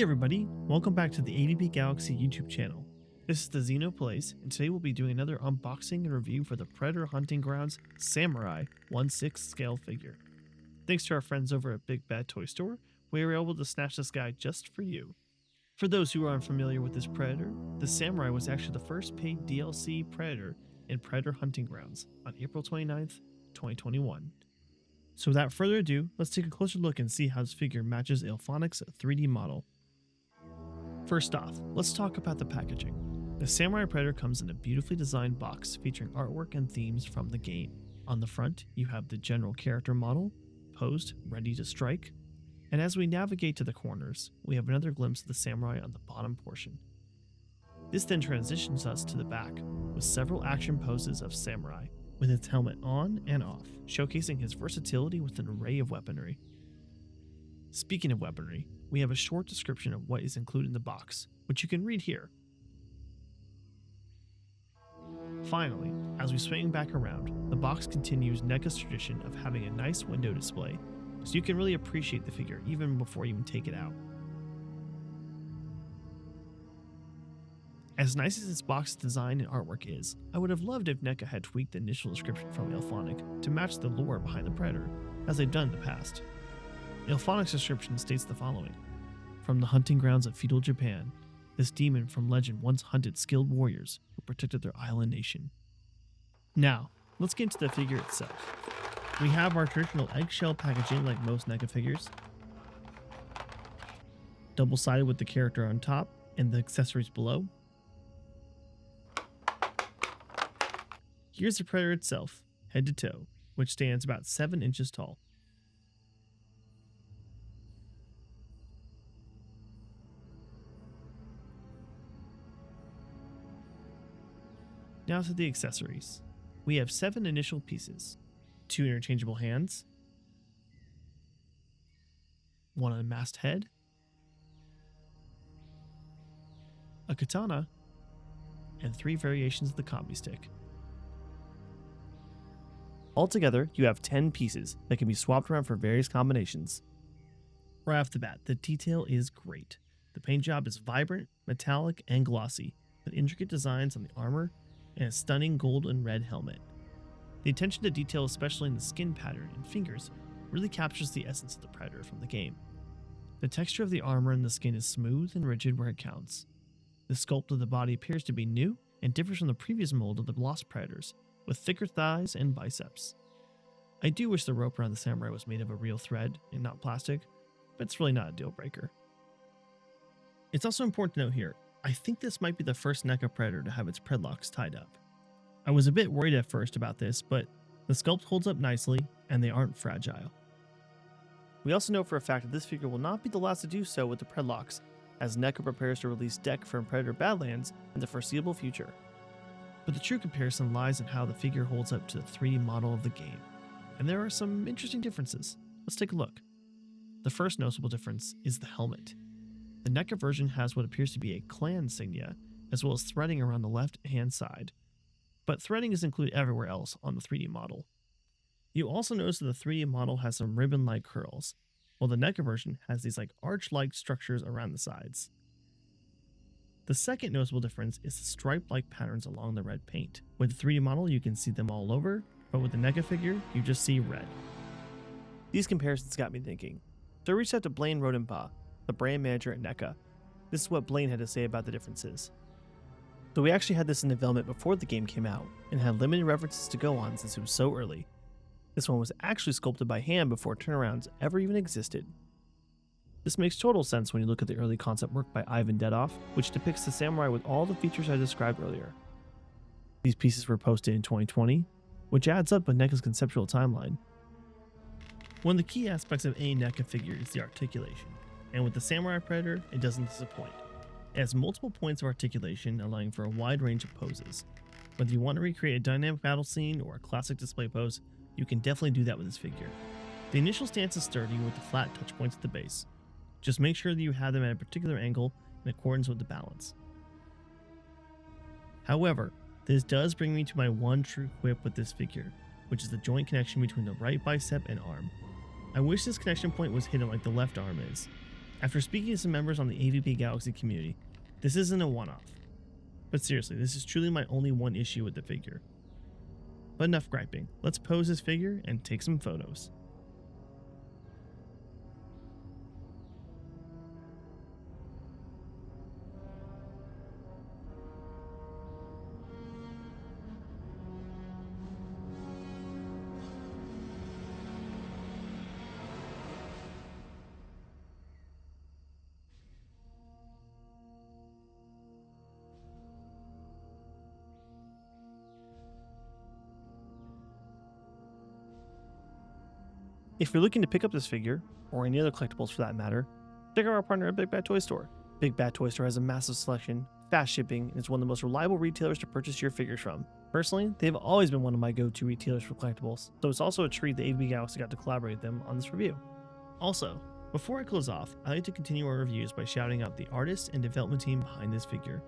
everybody, welcome back to the ADP Galaxy YouTube channel. This is TheXenoPlays, and today we'll be doing another unboxing and review for the Predator Hunting Grounds Samurai 1/6 scale figure. Thanks to our friends over at Big Bad Toy Store, we were able to snatch this guy just for you. For those who are unfamiliar with this Predator, the Samurai was actually the first paid DLC Predator in Predator Hunting Grounds on April 29th, 2021. So without further ado, let's take a closer look and see how this figure matches IllFonic's 3D model. First off, let's talk about the packaging. The Samurai Predator comes in a beautifully designed box featuring artwork and themes from the game. On the front, you have the general character model, posed, ready to strike, and as we navigate to the corners, we have another glimpse of the Samurai on the bottom portion. This then transitions us to the back, with several action poses of Samurai, with its helmet on and off, showcasing his versatility with an array of weaponry. Speaking of weaponry, we have a short description of what is included in the box, which you can read here. Finally, as we swing back around, the box continues NECA's tradition of having a nice window display, so you can really appreciate the figure even before you even take it out. As nice as this box's design and artwork is, I would have loved if NECA had tweaked the initial description from IllFonic to match the lore behind the Predator, as they've done in the past. IllFonic's description states the following: "From the hunting grounds of feudal Japan, this demon from legend once hunted skilled warriors who protected their island nation." Now, let's get into the figure itself. We have our traditional eggshell packaging like most NECA figures, double-sided with the character on top and the accessories below. Here's the Predator itself, head to toe, which stands about 7 inches tall. Now to the accessories. We have 7 initial pieces, 2 interchangeable hands, 1 unmasked head, a katana, and 3 variations of the combi stick. Altogether, you have 10 pieces that can be swapped around for various combinations. Right off the bat, the detail is great. The paint job is vibrant, metallic, and glossy, with intricate designs on the armor and a stunning gold and red helmet. The attention to detail, especially in the skin pattern and fingers, really captures the essence of the Predator from the game. The texture of the armor and the skin is smooth and rigid where it counts. The sculpt of the body appears to be new and differs from the previous mold of the Lost Predators, with thicker thighs and biceps. I do wish the rope around the Samurai was made of a real thread and not plastic, but it's really not a deal breaker. It's also important to note here, I think this might be the first NECA Predator to have its predlocks tied up. I was a bit worried at first about this, but the sculpt holds up nicely and they aren't fragile. We also know for a fact that this figure will not be the last to do so with the predlocks, as NECA prepares to release Deck from Predator Badlands in the foreseeable future. But the true comparison lies in how the figure holds up to the 3D model of the game, and there are some interesting differences. Let's take a look. The first noticeable difference is the helmet. The NECA version has what appears to be a clan insignia, as well as threading around the left-hand side, but threading is included everywhere else on the 3D model. You also notice that the 3D model has some ribbon-like curls, while the NECA version has these arch-like structures around the sides. The second noticeable difference is the stripe-like patterns along the red paint. With the 3D model, you can see them all over, but with the NECA figure, you just see red. These comparisons got me thinking, so I reached out to Blaine Rodenbaugh, the brand manager at NECA. This is what Blaine had to say about the differences. So we actually had this in development before the game came out, and had limited references to go on since it was so early. This one was actually sculpted by hand before turnarounds ever even existed. This makes total sense when you look at the early concept work by Ivan Dedoff, which depicts the Samurai with all the features I described earlier. These pieces were posted in 2020, which adds up with NECA's conceptual timeline. One of the key aspects of any NECA figure is the articulation, and with the Samurai Predator, it doesn't disappoint. It has multiple points of articulation, allowing for a wide range of poses. Whether you want to recreate a dynamic battle scene or a classic display pose, you can definitely do that with this figure. The initial stance is sturdy with the flat touch points at the base. Just make sure that you have them at a particular angle in accordance with the balance. However, this does bring me to my one true quip with this figure, which is the joint connection between the right bicep and arm. I wish this connection point was hidden like the left arm is. After speaking to some members on the AVP Galaxy community, this isn't a one-off. But seriously, this is truly my only one issue with the figure. But enough griping, let's pose this figure and take some photos. If you're looking to pick up this figure, or any other collectibles for that matter, check out our partner at Big Bad Toy Store. Big Bad Toy Store has a massive selection, fast shipping, and is one of the most reliable retailers to purchase your figures from. Personally, they've always been one of my go-to retailers for collectibles, so it's also a treat that AVP Galaxy got to collaborate with them on this review. Also, before I close off, I'd like to continue our reviews by shouting out the artist and development team behind this figure.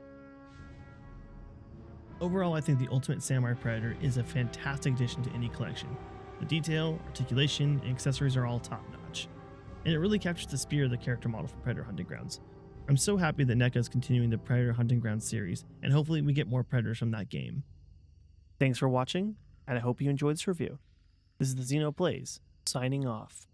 Overall, I think the Ultimate Samurai Predator is a fantastic addition to any collection. The detail, articulation, and accessories are all top-notch, and it really captures the spirit of the character model for Predator Hunting Grounds. I'm so happy that NECA is continuing the Predator Hunting Grounds series, and hopefully we get more Predators from that game. Thanks for watching, and I hope you enjoyed this review. This is TheXenoPlays, signing off.